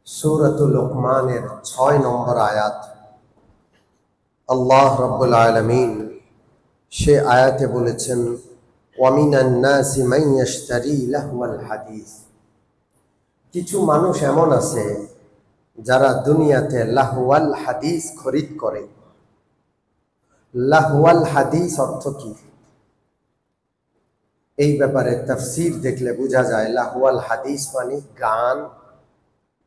सूरतुल लुक़मानेर 6 নম্বর आयात আল্লাহ রাব্বুল আলামিন সে আয়াতে বলেছেন ওয়ামিনান নাসি মান ইয়াশতারি লাহওয়াল হাদিস। কিছু মানুষ এমন আছে যারা দুনিয়াতে লাহওয়াল হাদিস খরিদ করে। লাহওয়াল হাদিস অর্থ কি, এই ব্যাপারে তাফসীর দেখলে বোঝা যায় লাহওয়াল হাদিস মানে গান,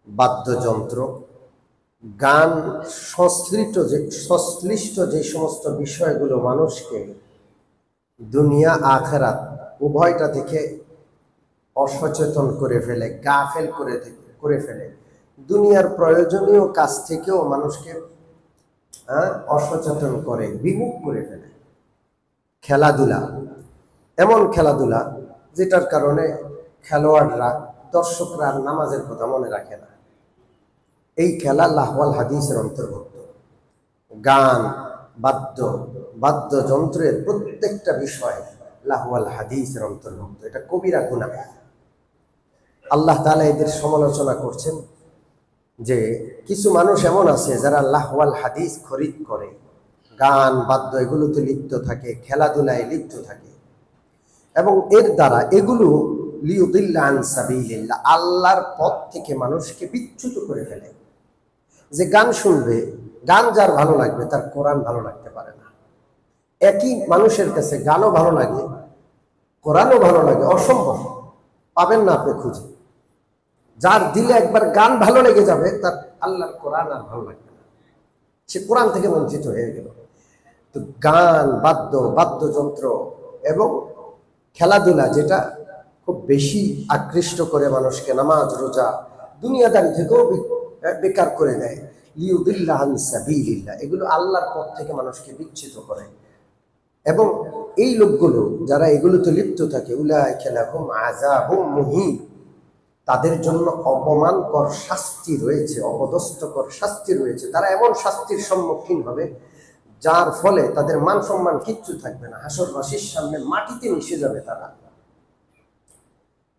বাদ্যযন্ত্র, গান সংশ্লিষ্ট যে সমস্ত বিষয়গুলো মানুষকে দুনিয়া আখিরাত উভয়টা থেকে অসচেতন করে ফেলে, গাফেল করে ফেলে, দুনিয়ার প্রয়োজনীয় কাজ থেকেও মানুষকে অসচেতন করে, বিমুখ করে ফেলে। খেলাধুলা, এমন খেলাধুলা যেটার কারণে খেলোয়াড়রা, দর্শকরা নামাজের কথা মনে রাখে না, এই খেলা লাহওয়াল হাদিসের অন্তর্ভুক্ত। গান, বাদ্যযন্ত্রের প্রত্যেকটা বিষয় লাহওয়াল হাদিসের অন্তর্ভুক্ত। এটা কবিরা গুনাহ। আল্লাহ তাআলা এদের সমালোচনা করছেন যে কিছু মানুষ এমন আছে যারা লাহওয়াল হাদিস খরিদ করে, গান বাদ্য এগুলোতে লিপ্ত থাকে, খেলাধুলায় লিপ্ত থাকে, এবং এর দ্বারা এগুলো লিয়ুদিল্লা আন সাবিলিল্লাহ, আল্লাহর পথ থেকে মানুষকে বিচ্যুত করে ফেলে। যে গান শুনবে, গান যার ভালো লাগবে তার কোরআন ভালো লাগতে পারে না। একই মানুষের কাছে গানও ভালো লাগে, কোরআনও ভালো লাগে, অসম্ভব, পাবেন না আপনি খুঁজে। যার দিলে একবার গান ভালো লেগে যাবে তার আল্লাহর কোরআন আর ভালো লাগবে না, সে কোরআন থেকে বঞ্চিত হয়ে গেল। তো গান, বাদ্যযন্ত্র এবং খেলাধুলা যেটা খুব বেশি আকৃষ্ট করে মানুষকে, নামাজ রোজা দুনিয়াদারি থেকেও বেকার করে দেয়, লিয়ুদিল্লা আন সাবিলিল্লাহ, এগুলো আল্লাহর পথ থেকে মানুষকে বিচ্যুত করে। এবং এই লোকগুলো যারা এগুলোতে লিপ্ত থাকে, উলাইকা লাহুম আযাবুম মুহিন, তাদের জন্য অপমানকর শাস্তি রয়েছে, অপদস্থকর শাস্তি রয়েছে। তারা এমন শাস্তির সম্মুখীন হবে যার ফলে তাদের মান সম্মান কিচ্ছু থাকবে না, হাসরবাসীর সামনে মাটিতে মিশে যাবে তারা।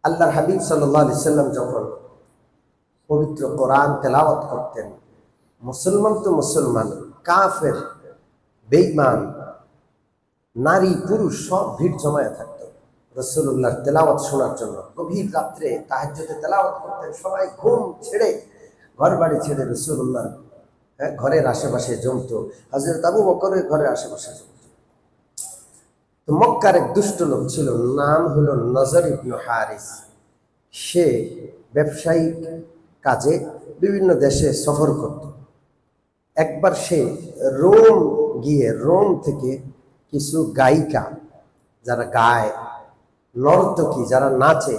আল্লাহর হাবিব সাল্লাল্লাহু আলাইহি সাল্লাম যখন পবিত্র কোরআন তেলাওয়াত করতেন, মুসলমান তো মুসলমান, কাফের, বেঈমান, নারী পুরুষ সব ভিড় জমায়ে থাকতো রাসূলুল্লাহর তেলাওয়াত শোনার জন্য। গভীর রাত্রে তাহাজ্জুদে তেলাওয়াত করতেন, সবাই ঘুম ছেড়ে, ঘর বাড়ি ছেড়ে রাসূলুল্লাহর ঘরের আশেপাশে জমতো। হযরত আবু বকরের ঘরের আশেপাশে জমতো। তো মক্কার এক দুষ্ট লোক ছিল, নাম হলো নজর ইবনে হারিস। সে ব্যবসায়িক কাজে বিভিন্ন দেশে সফর করত। একবার সে রোম গিয়ে, রোম থেকে কিছু গায়িকা যারা গায়, নর্তকী যারা নাচে,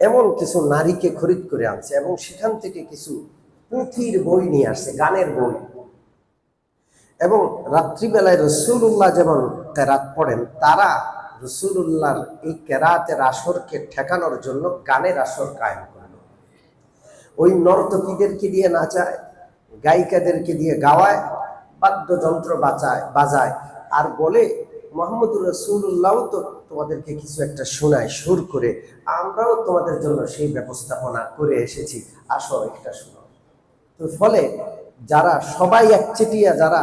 এমন কিছু নারীকে খরিদ করে আনছে এবং সেখান থেকে কিছু পুঁথির বই নিয়ে আসছে, গানের বই। এবং রাত্রিবেলায় রাসূলুল্লাহ যেমন কেরাত পড়েন, তারা রাসূলুল্লাহর এই কেরাতের আসরকে ঠেকানোর জন্য গানের আসর কায়েম করল। ওই নর্তকীদেরকে দিয়ে নাচায়, গায়িকাদেরকে দিয়ে গাওয়ায়, বাদ্যযন্ত্র বাজায়, আর বলে মুহাম্মদুর রাসূলুল্লাহ তো তোমাদেরকে কিছু একটা শোনায় সুর করে, আমরাও তোমাদের জন্য সেই ব্যবস্থাপনা করে এসেছি, আসো একটা শোনো। তো ফলে যারা সবাই একচেটিয়া, যারা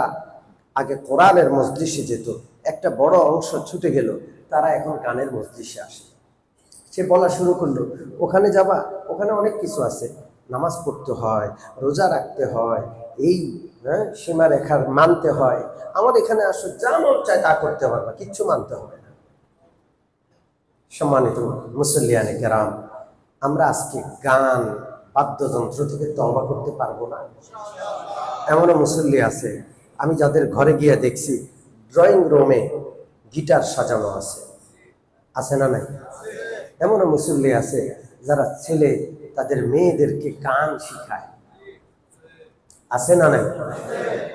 আগে কোরআনের মজলিসে যেত, একটা বড় অংশ ছুটে গেল, তারা এখন গানের মজলিসে আসে। সে বলা শুরু করলো, ওখানে যাবা, ওখানে অনেক কিছু আছে, নামাজ পড়তে হয়, রোজা রাখতে হয়, এই সীমারেখার মানতে হয়, আমার এখানে আসো, যা মন চায় তা করতে পারবা, কিচ্ছু মানতে হবে না। সম্মানিত মুসল্লিয়ানে কেরাম, আমরা আজকে গান বাদ্যযন্ত্র থেকে তওবা করতে পারবো না? এমনও মুসল্লি আছে, আমি যাদের ঘরে গিয়ে দেখছি ড্রয়িং রুমে গিটার সাজানো আছে না নাই? এমনও মুসল্লি আছে যারা ছেলে তাদের মেয়েদেরকে গান শিখায়, আছে না নাই?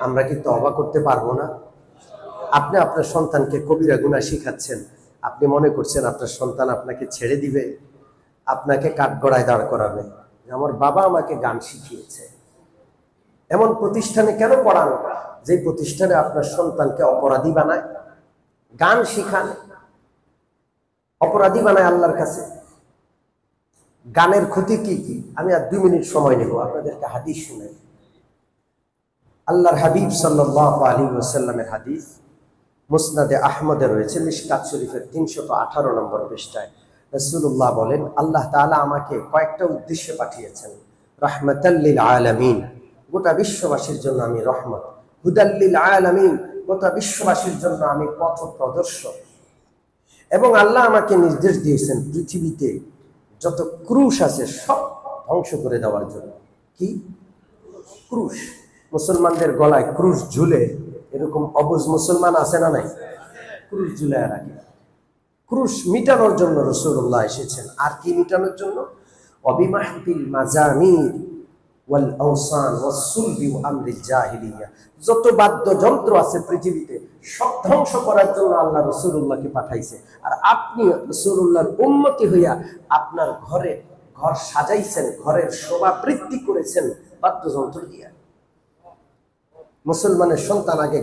আমরা কি তওবা করতে পারবো না? আপনি আপনার সন্তানকে কবিরা গুনাহ শিখাচ্ছেন, আপনি মনে করছেন আপনার সন্তান আপনাকে ছেড়ে দিবে, আপনাকে কাঠগড়ায় দাঁড় করাবে, আমার বাবা আমাকে গান শিখিয়েছে। এমন প্রতিষ্ঠানে কেন পড়ান যে প্রতিষ্ঠানে আপনার সন্তানকে অপরাধী বানায়? গান শিখান, অপরাধী বানায় আল্লাহর কাছে। গানের ক্ষতি কি কি, আমি আর 2 মিনিট সময় নেব, আপনাদেরকে হাদিস শুনাই। আল্লাহর হাবিব সাল্লাল্লাহু আলাইহি ওয়াসাল্লামের হাদিস মুসনাদে আহমদে রয়েছে, মিশকাত শরীফের 318 নম্বর পৃষ্ঠায়। রাসূলুল্লাহ বলেন, আল্লাহ তাআলা আমাকে কয়েকটা উদ্দেশ্যে পাঠিয়েছেন। রাহমাতাল লিল আলামিন, গোটা বিশ্ববাসীর জন্য আমি রহমত। হুদাল লিল আলামিন, গোটা বিশ্ববাসীর জন্য আমি পথ প্রদর্শক। এবং আল্লাহ আমাকে নির্দেশ দিয়েছেন পৃথিবীতে যত ক্রুশ আছে সব ধ্বংস করে দেওয়ার জন্য। কি ক্রুশ? মুসলমানদের গলায় ক্রুশ ঝুলে, এরকম অবুঝ মুসলমান আছে না নাই? ক্রুশ ঝুলায় রাখে। ক্রুশ মিটানোর জন্য রাসূলুল্লাহ এসেছেন। আর কি মিটানোর জন্য? অবিমাহতিল মাজামির ওয়াল আওসান ওয়াস সুলবি ওয়া আমরিল জাহিলিয়া, যত বাদ্যযন্ত্র আছে পৃথিবীতে সব ধ্বংস করার জন্য আল্লাহ রাসূলুল্লাহকে পাঠাইছে। আর আপনি রাসূলুল্লাহর উম্মতি হইয়া আপনার ঘরে ঘর সাজাইছেন, ঘরের শোভা বৃদ্ধি করেছেন বাদ্যযন্ত্র দিয়া। মুসলমানের সন্তান আগে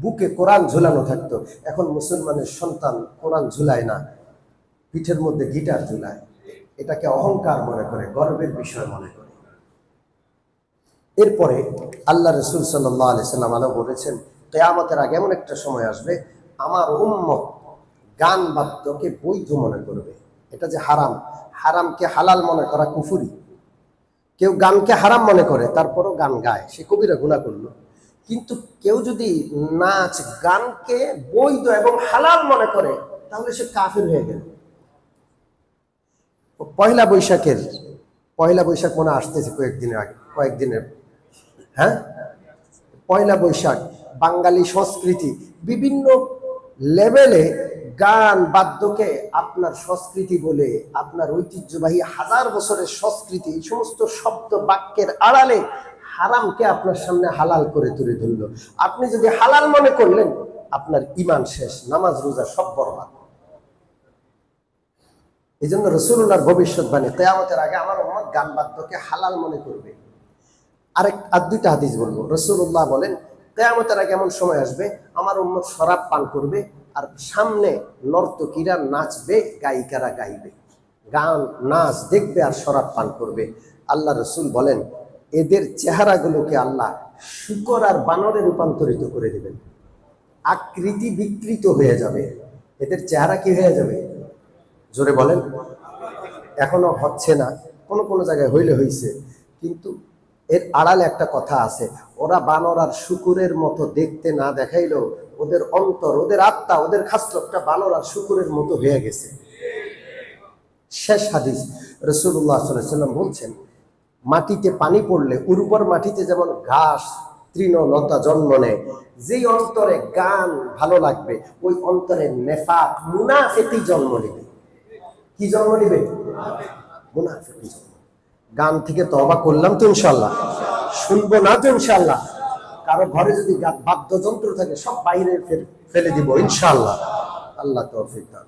বুকে কোরআন ঝুলানো থাকতো, এখন মুসলমানের সন্তান কোরআন ঝুলায় না, পিঠের মধ্যে গিটার ঝুলায়। এটাকে অহংকার মনে করে, গর্বের বিষয় মনে করে। এরপরে আল্লাহ রাসূল সাল্লাল্লাহু আলাইহি সাল্লাম আলো বলেছেন, কিয়ামতের আগে এমন একটা সময় আসবে আমার উম্মত গান বাদ্যকে বৈধ মনে করবে। এটা যে হারাম, হারামকে হালাল মনে করা কুফরি। কেউ গানকে হারাম মনে করে তারপরও গান গায়, সে কবিরা গুনাহ করলো। কিন্তু কেউ যদি নাচ গানকে বৈধ এবং হালাল মনে করে তাহলে সে কাফির হয়ে গেল। পয়লা বৈশাখ মনে আসতেছে কয়েকদিনের হ্যাঁ, পয়লা বৈশাখ বাঙালি সংস্কৃতি বিভিন্ন লেভেলে গান বাদ্যকে আপনার সংস্কৃতি বলে, আপনার ঐতিহ্যবাহী হাজার বছরের সংস্কৃতি, এই সমস্ত শব্দ বাক্যের আড়ালে হারামকে আপনার সামনে হালাল করে তুলে ধরল। আপনি যদি হালাল মনে করলেন আপনার ঈমান শেষ, নামাজ রোজা সব বরবাদ। এই জন্য রাসূলুল্লাহর ভবিষ্যৎবাণী, কিয়ামতের আগে আমার উম্মত গান বাদ্যকে হালাল মনে করবে। আর 2টা হাদিস বলবো। রাসূলুল্লাহ বলেন, কিয়ামতের আগে এমন সময় আসবে আমার উম্মত শরাব পান করবে, আর সামনে নর্তকীরা নাচবে, গায়িকারা গাইবে, গান নাচ দেখবে আর শরাব পান করবে। আল্লাহ রাসূল বলেন, এদের চেহারাগুলোকে আল্লাহ শূকর আর বানরে রূপান্তরিত করে দেবেন, আকৃতি বিকৃত হয়ে যাবে। এদের চেহারা কি হয়ে যাবে? জোরে বলেন। এখনো হচ্ছে না, কোনো কোনো জায়গায় হইলে হইছে, কিন্তু এর আড়ালে একটা কথা আছে। ওরা বানর আর শূকরের মতো দেখতে না দেখাইলেও ওদের অন্তর, ওদের আত্মা, ওদের খাসলতটা বানর আর শূকরের মতো হয়ে গেছে। শেষ হাদিস, রাসূলুল্লাহ সাল্লাল্লাহু আলাইহি ওয়াসাল্লাম বলছেন, মাটিতে পানি পড়লে উর্বর মাটিতে যেমন ঘাস তৃণলতা জন্ম নেয়, যেই অন্তরে গান ভালো লাগবে ওই অন্তরে নেফাক মুনাফিকি জন্ম নেবে। কি জন্ম নেবে? মুনাফিকি জন্ম। গান থেকে তওবা করলাম তো ইনশাআল্লাহ, শুনবো না তো ইনশাআল্লাহ। কারো ঘরে যদি বাদ্যযন্ত্র থাকে সব বাইরে ফেলে দিব ইনশাআল্লাহ। আল্লাহ তৌফিক দান।